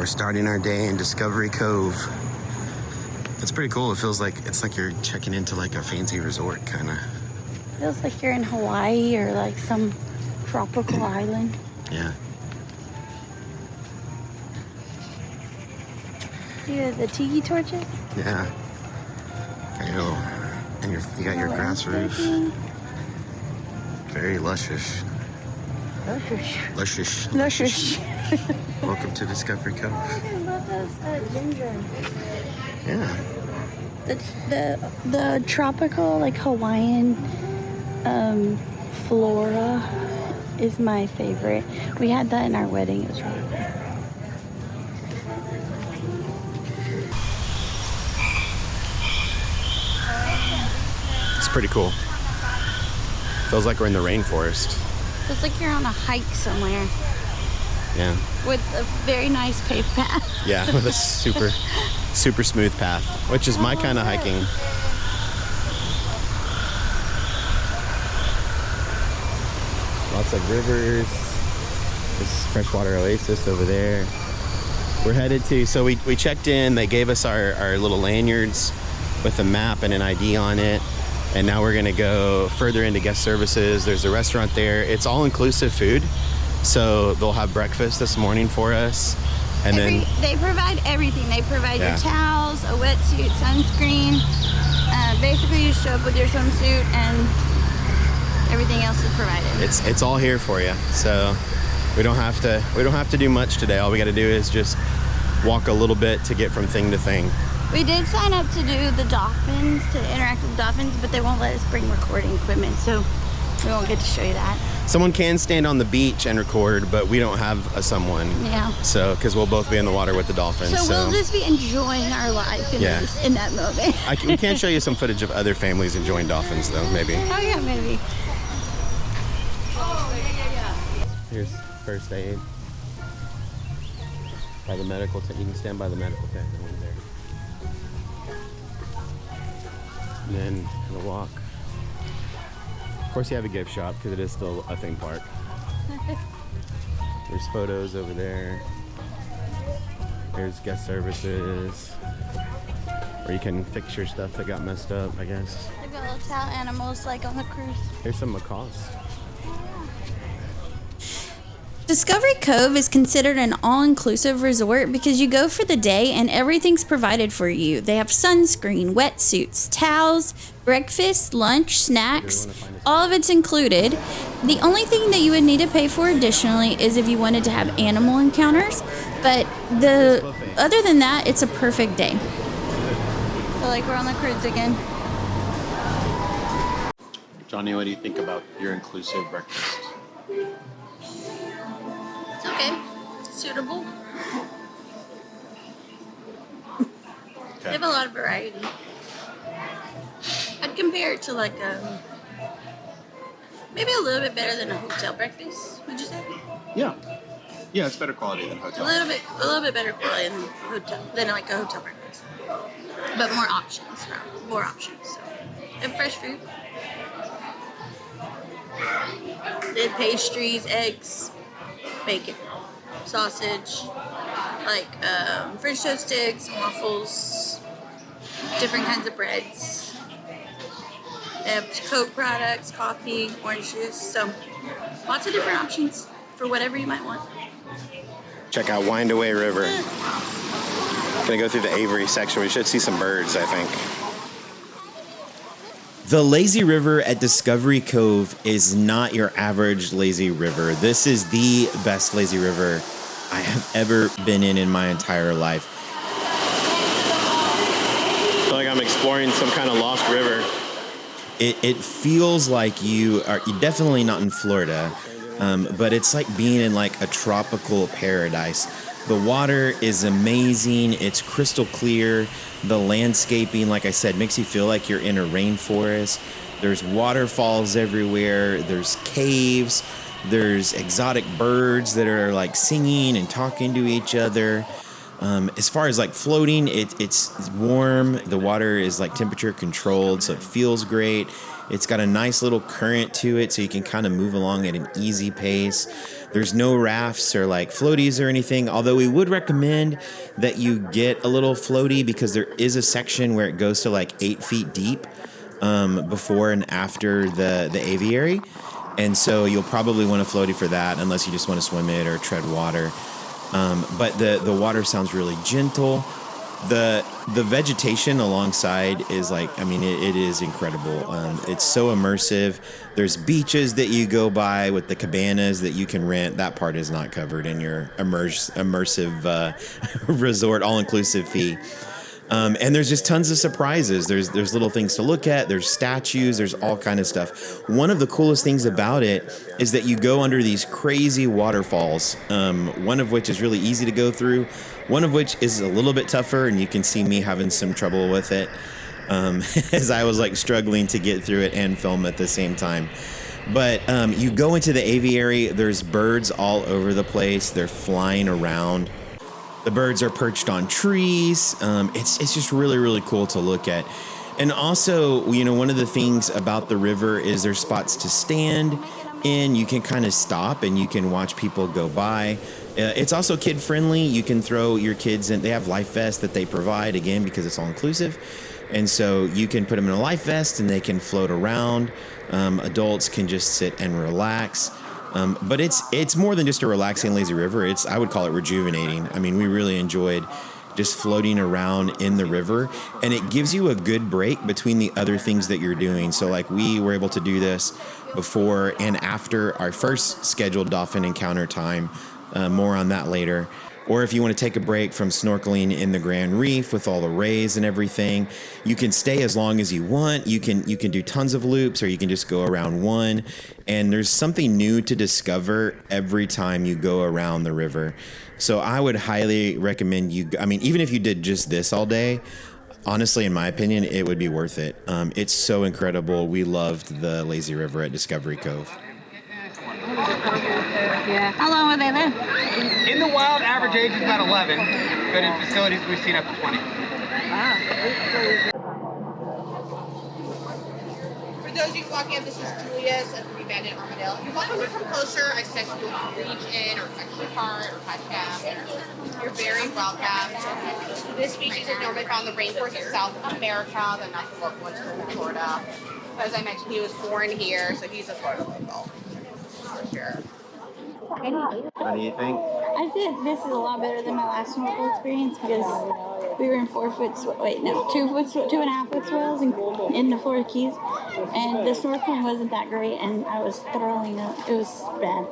We're starting our day in Discovery Cove. It's pretty cool. It feels like it's like you're checking into like a fancy resort kind of. Feels like you're in Hawaii or like some tropical island. Yeah. See the tiki torches? Yeah. And you got your grass roof. Very luscious. Luscious. Welcome to Discovery Cove. I love those ginger. Yeah. The tropical, like Hawaiian flora is my favorite. We had that in our wedding. It was really cool. It's pretty cool. Feels like we're in the rainforest. Feels like you're on a hike somewhere. Yeah. With a very nice paved path. Yeah, with a super smooth path, which is my kind of hiking. Lots of rivers. This freshwater oasis over there. We're headed to, so we checked in, they gave us our little lanyards with a map and an ID on it. And now we're gonna go further into guest services. There's a restaurant there. It's all inclusive food. So they'll have breakfast this morning for us. And then they provide everything. They provide your towels, a wetsuit, sunscreen. Basically you show up with your swimsuit and everything else is provided. It's all here for you. So we don't have to do much today. All we gotta do is just walk a little bit to get from thing to thing. We did sign up to do the dolphins, to interact with dolphins, but they won't let us bring recording equipment, so we won't get to show you that. Someone can stand on the beach and record, but we don't have someone. Yeah. So, because we'll both be in the water with the dolphins. So we'll just be enjoying our life in that moment. We can show you some footage of other families enjoying dolphins, though, maybe. Oh, yeah, maybe. Here's first aid. By the medical tent. You can stand by the medical tent. That one's there. And then the walk. Of course, you have a gift shop because it is still a theme park. There's photos over there. There's guest services where you can fix your stuff that got messed up, I guess. They've got little towel animals like on the cruise. Here's some macaws. Discovery Cove is considered an all-inclusive resort because you go for the day and everything's provided for you. They have sunscreen, wetsuits, towels, breakfast, lunch, snacks. All of it's included. The only thing that you would need to pay for additionally is if you wanted to have animal encounters. But other than that, it's a perfect day. So like we're on the cruise again. Johnny, what do you think about your inclusive breakfast? Okay, suitable. Okay. They have a lot of variety. I'd compare it to like maybe a little bit better than a hotel breakfast. Would you say? Yeah, it's better quality than hotel. A little bit better quality than like a hotel breakfast, but more options. So, and fresh food. They have pastries, eggs, bacon, sausage, like French toast sticks, waffles, different kinds of breads. They have Coke products, coffee, orange juice, so lots of different options for whatever you might want. Check out Wind Away River. Gonna go through the Avery section. We should see some birds, I think. The lazy river at Discovery Cove is not your average lazy river. This is the best lazy river I have ever been in my entire life. I feel like I'm exploring some kind of lost river. It feels like you're definitely not in Florida, but it's like being in like a tropical paradise. The water is amazing. It's crystal clear. The landscaping, like I said, makes you feel like you're in a rainforest. There's waterfalls everywhere. There's caves. There's exotic birds that are like singing and talking to each other. As far as like floating, it's warm. The water is like temperature controlled, so it feels great. It's got a nice little current to it, so you can kind of move along at an easy pace. There's no rafts or like floaties or anything, although we would recommend that you get a little floaty because there is a section where it goes to like 8 feet deep before and after the aviary. And so you'll probably want a floaty for that unless you just want to swim it or tread water. But the water sounds really gentle. The vegetation alongside is like, I mean, it is incredible. It's so immersive. There's beaches that you go by with the cabanas that you can rent. That part is not covered in your immersive resort all-inclusive fee. And there's just tons of surprises. There's little things to look at. There's statues. There's all kind of stuff. One of the coolest things about it is that you go under these crazy waterfalls, one of which is really easy to go through, one of which is a little bit tougher, and you can see me having some trouble with it as I was like struggling to get through it and film at the same time. But you go into the aviary. There's birds all over the place. They're flying around. The birds are perched on trees. It's just really, really cool to look at. And also, you know, one of the things about the river is there's spots to stand in. You can kind of stop and you can watch people go by. It's also kid friendly. You can throw your kids in. They have life vests that they provide, again, because it's all inclusive. And so you can put them in a life vest and they can float around. Adults can just sit and relax. But it's more than just a relaxing lazy river. I would call it rejuvenating. I mean, we really enjoyed just floating around in the river, and it gives you a good break between the other things that you're doing. So like we were able to do this before and after our first scheduled dolphin encounter time. More on that later. Or if you want to take a break from snorkeling in the Grand Reef with all the rays and everything, you can stay as long as you want. You can do tons of loops, or you can just go around one. And there's something new to discover every time you go around the river. So I would highly recommend even if you did just this all day, honestly, in my opinion, it would be worth it. It's so incredible. We loved the lazy river at Discovery Cove. Yeah. How long will they live? In the wild, average age is about 11, but in facilities we've seen up to 20. Wow. For those of you walking in, this is Julia's a three-banded armadillo. If you want to come closer, I suggest you reach in or touch your cart or touch them. You're very welcome. This species is normally found in the rainforest of South America. They're not the local ones from Florida. As I mentioned, he was born here, so he's a Florida local. For sure. What do you think? I said this is a lot better than my last snorkel experience because we were in 2.5 foot swells in the Florida Keys, and the snorkeling wasn't that great, and I was throwing up. It was bad.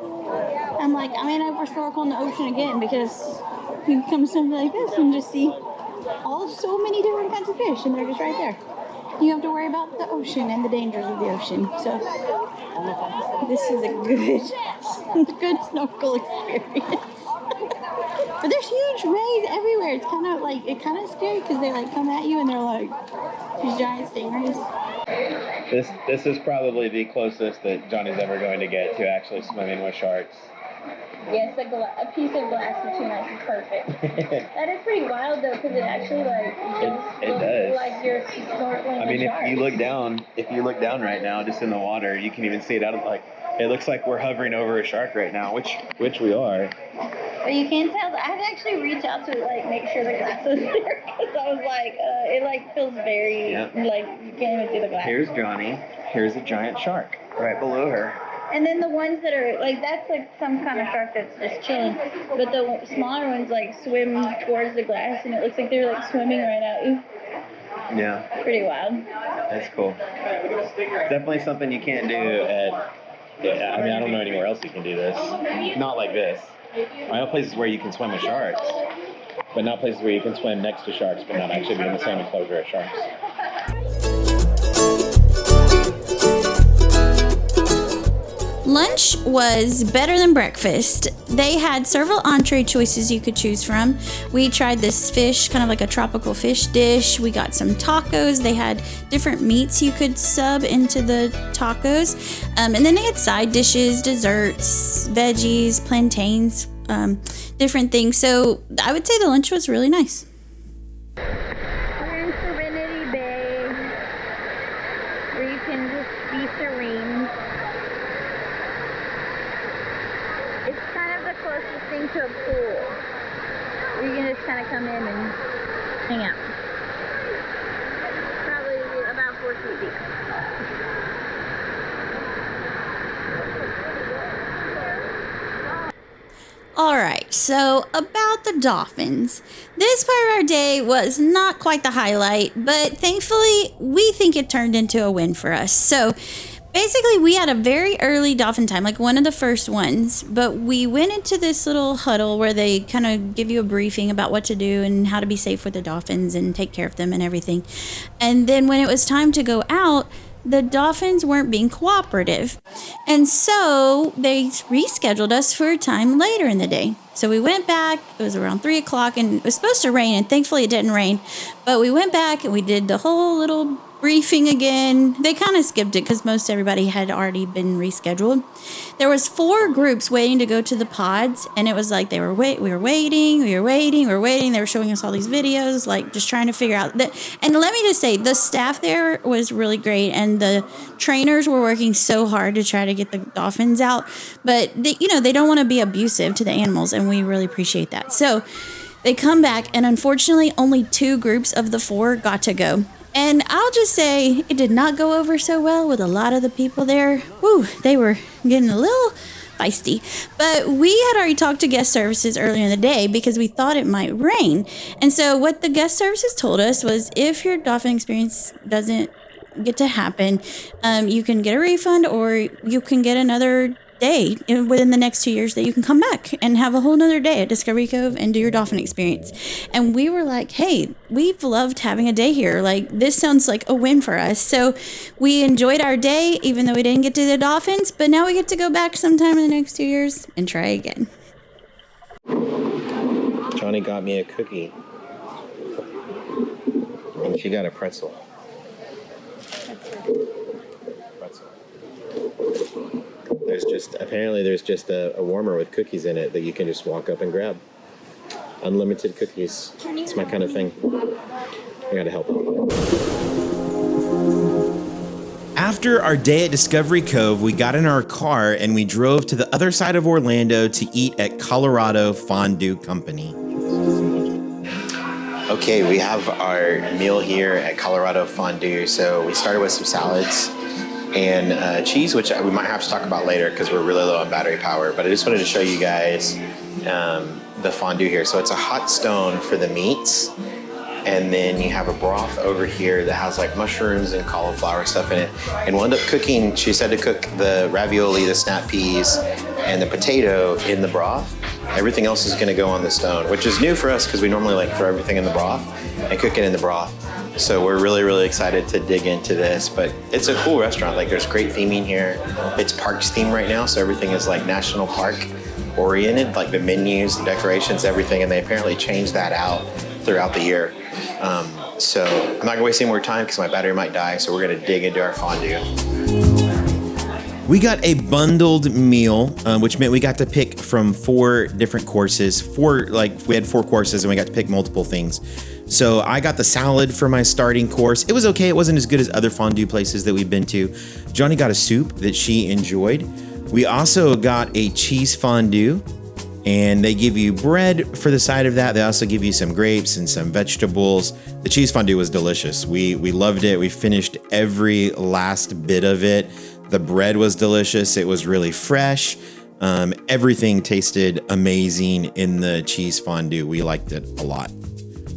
I'm like, I may never snorkel in the ocean again because you can come to something like this and just see so many different kinds of fish, and they're just right there. You have to worry about the ocean and the dangers of the ocean. So this is a good snorkel experience. But there's huge rays everywhere. It's kind of scary because they like come at you and they're like these giant stingrays. This is probably the closest that Johnny's ever going to get to actually swimming with sharks. Yes, a piece of glass between us is perfect. That is pretty wild though, because it actually it does. Like you're snorkeling. I mean, if you look down right now, just in the water, you can even see it out of it looks like we're hovering over a shark right now, which we are. But you can't tell. I had to actually reach out to make sure the glass was there, because I was like, it feels very you can't even see the glass. Here's Johnny. Here's a giant shark right below her. And then the ones that are that's some kind of shark that's just chilling. But the smaller ones swim towards the glass, and it looks like they're swimming right at you. Yeah. Pretty wild. That's cool. It's definitely something you can't do I don't know anywhere else you can do this. Not like this. I know places where you can swim with sharks, but not places where you can swim next to sharks, but not actually be in the same enclosure as sharks. Lunch was better than breakfast. They had several entree choices you could choose from. We tried this fish, kind of like a tropical fish dish. We got some tacos. They had different meats you could sub into the tacos. And then they had side dishes, desserts, veggies, plantains, different things. So I would say the lunch was really nice. We're in Serenity Bay, where you can just be serene. It's kind of the closest thing to a pool, where you can just kind of come in and hang out. Probably about 4 feet deep. All right, so about the Dolphins. This part of our day was not quite the highlight, but thankfully, we think it turned into a win for us. So basically, we had a very early Dolphin time, like one of the first ones, but we went into this little huddle where they kind of give you a briefing about what to do and how to be safe with the Dolphins and take care of them and everything. And then when it was time to go out, the Dolphins weren't being cooperative. And so they rescheduled us for a time later in the day. So we went back, it was around 3 o'clock, and it was supposed to rain, and thankfully it didn't rain. But we went back and we did the whole little briefing again. They kind of skipped it because most everybody had already been rescheduled. There was 4 groups waiting to go to the pods, and it was like we were waiting. They were showing us all these videos, like just trying to figure out that. And let me just say, the staff there was really great, and the trainers were working so hard to try to get the Dolphins out. But they don't want to be abusive to the animals, and we really appreciate that. So they come back, and unfortunately, only 2 groups of the 4 got to go. And I'll just say it did not go over so well with a lot of the people there. Woo, they were getting a little feisty. But we had already talked to guest services earlier in the day because we thought it might rain. And so what the guest services told us was if your dolphin experience doesn't get to happen, you can get a refund or you can get another day within the next 2 years that you can come back and have a whole nother day at Discovery Cove and do your dolphin experience. And we were like, hey, we've loved having a day here. Like, this sounds like a win for us. So we enjoyed our day, even though we didn't get to the Dolphins, but now we get to go back sometime in the next 2 years and try again. Johnny got me a cookie. And she got a pretzel. There's just a warmer with cookies in it that you can just walk up and grab. Unlimited cookies. It's my kind of thing. I gotta help out. After our day at Discovery Cove, we got in our car and we drove to the other side of Orlando to eat at Colorado Fondue Company. Okay, we have our meal here at Colorado Fondue. So we started with some salads and cheese, which we might have to talk about later because we're really low on battery power. But I just wanted to show you guys the fondue here. So it's a hot stone for the meats. And then you have a broth over here that has like mushrooms and cauliflower stuff in it. And we'll end up cooking, she said to cook the ravioli, the snap peas, and the potato in the broth. Everything else is gonna go on the stone, which is new for us because we normally like throw everything in the broth and cook it in the broth. So we're really, really excited to dig into this, but it's a cool restaurant. Like there's great theming here. It's parks themed right now, so everything is like national park oriented, like the menus, the decorations, everything, and they apparently changed that out throughout the year. So I'm not gonna waste any more time because my battery might die, so we're gonna dig into our fondue. We got a bundled meal, which meant we got to pick from 4 different courses. We had 4 courses and we got to pick multiple things. So I got the salad for my starting course. It was okay. It wasn't as good as other fondue places that we've been to. Johnny got a soup that she enjoyed. We also got a cheese fondue, and they give you bread for the side of that. They also give you some grapes and some vegetables. The cheese fondue was delicious. We loved it. We finished every last bit of it. The bread was delicious. It was really fresh. Everything tasted amazing in the cheese fondue. We liked it a lot.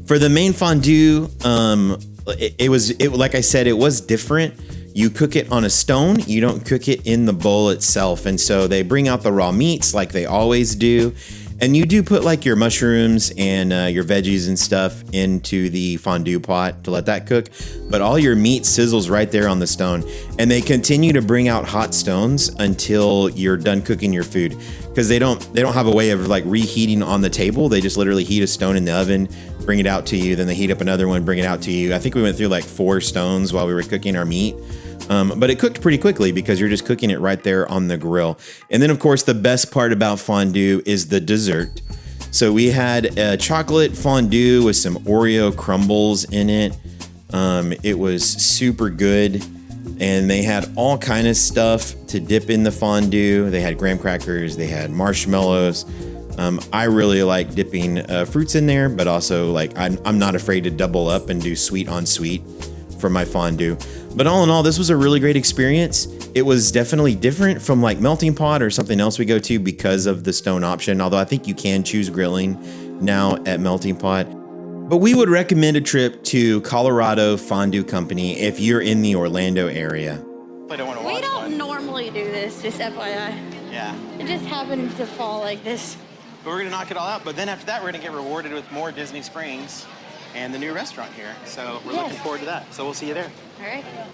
For the main fondue, like I said, it was different. You cook it on a stone. You don't cook it in the bowl itself. And so they bring out the raw meats like they always do. And you do put like your mushrooms and your veggies and stuff into the fondue pot to let that cook. But all your meat sizzles right there on the stone. And they continue to bring out hot stones until you're done cooking your food. Because they don't have a way of like reheating on the table. They just literally heat a stone in the oven, bring it out to you. Then they heat up another one, bring it out to you. I think we went through like 4 stones while we were cooking our meat. But it cooked pretty quickly because you're just cooking it right there on the grill. And then, of course, the best part about fondue is the dessert. So we had a chocolate fondue with some Oreo crumbles in it. It was super good. And they had all kind of stuff to dip in the fondue. They had graham crackers, they had marshmallows. I really like dipping fruits in there, but also like I'm not afraid to double up and do sweet on sweet for my fondue. But all in all, this was a really great experience. It was definitely different from like Melting Pot or something else we go to because of the stone option, although I think you can choose grilling now at Melting Pot. But we would recommend a trip to Colorado Fondue Company if you're in the Orlando area. I don't want to We watch don't one. normally do this, just FYI. Yeah. It just happened to fall like this. But we're going to knock it all out. But then after that, we're going to get rewarded with more Disney Springs and the new restaurant here. So we're looking forward to that. So we'll see you there. All right.